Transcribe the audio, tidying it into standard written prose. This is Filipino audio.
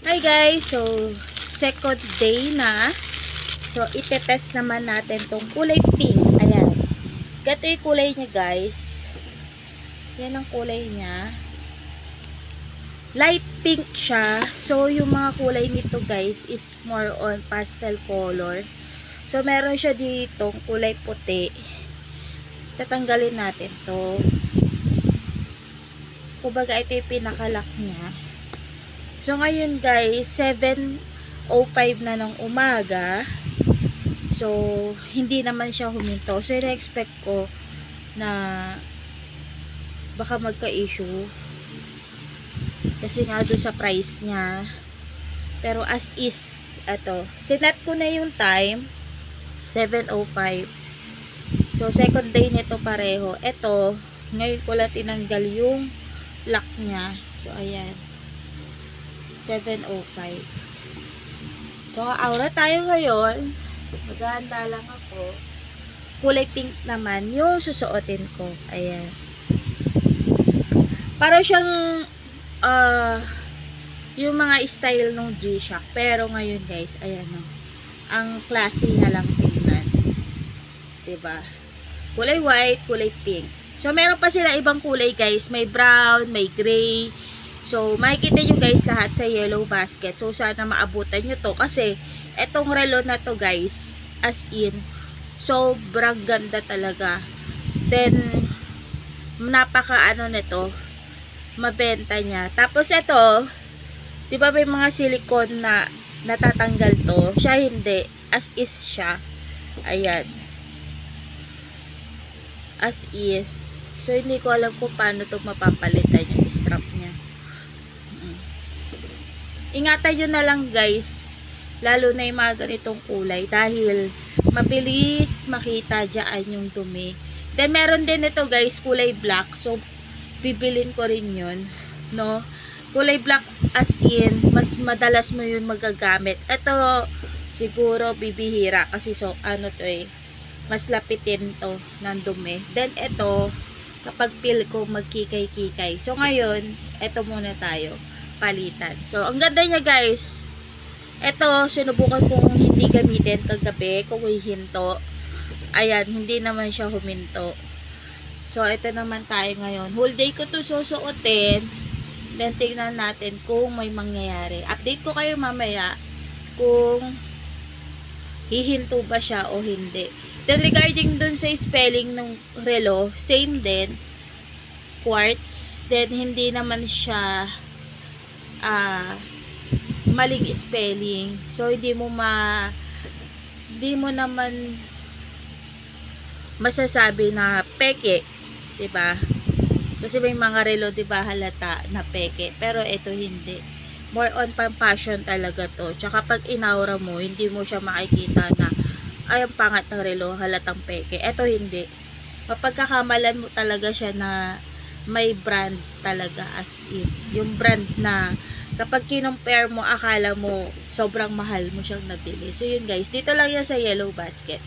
Hi guys! So, second day na. So, itetest naman natin tong kulay pink. Ayan. Gato yung kulay niya guys. Yan ang kulay niya. Light pink siya. So, yung mga kulay nito guys is more on pastel color. So, meron siya dito kulay puti. Tatanggalin natin to. Kumbaga, ito yung pinakalock niya. So, ngayon guys, 7:05 na ng umaga. So, hindi naman siya huminto. So, ina-expect ko na baka magka-issue. Kasi nga doon sa price niya. Pero as is, ito. Sinet ko na yung time. 7:05. So, second day nito pareho. Ito, ngayon ko lang tinanggal yung lock niya. So, ayan. 7:05. So, aura tayo ngayon. Maghahanda lang ako. Kulay pink naman yung susuotin ko. Ayan. Para siyang yung mga style ng G-Shock. Pero ngayon guys, ayan o. Ang classy nga lang tingnan. Diba? Kulay white, kulay pink. So, meron pa sila ibang kulay guys. May brown, may gray. So, makikita nyo guys lahat sa yellow basket. So, sana maabutan nyo to. Kasi, etong relo na to guys, as in, sobrang ganda talaga. Then, napaka ano nito, mabenta niya. Tapos, ito, di ba may mga silicone na natatanggal to? Siya hindi. As is siya. Ayan. As is. So, hindi ko alam kung paano to mapapalitan yung strap niya. Ingatan nyo na lang guys, lalo na yung mga ganitong kulay dahil mabilis makita dyan yung dumi. Then meron din ito guys, kulay black. So bibilin ko rin yun, no? Kulay black as in, mas madalas mo yun magagamit. Ito siguro bibihira kasi so ano to eh, mas lapitin to ng dumi. Then ito, kapag feel ko magkikay-kikay. So ngayon, ito muna tayo palitan. So, ang ganda niya guys. Ito, sinubukan kong hindi gamitin kagabi kung hihinto. Ayan, hindi naman siya huminto. So, ito naman tayo ngayon. Whole day ko to susuotin. Then, tingnan natin kung may mangyayari. Update ko kayo mamaya kung hihinto ba siya o hindi. Then, regarding dun sa spelling ng relo, same din. Quartz. Then, hindi naman siya maling spelling. So, hindi mo naman masasabi na peke. Diba? Kasi may mga relo, diba, halata na peke. Pero ito hindi. More on pang-fashion talaga to. Tsaka pag inaura mo, hindi mo siya makikita na ay, ang pangat ng relo, halatang peke. Ito hindi. Mapagkakamalan mo talaga siya na may brand talaga as in. Yung brand na kapag kinumpare mo, akala mo sobrang mahal mo siyang nabili. So yun guys, dito lang yan sa yellow basket.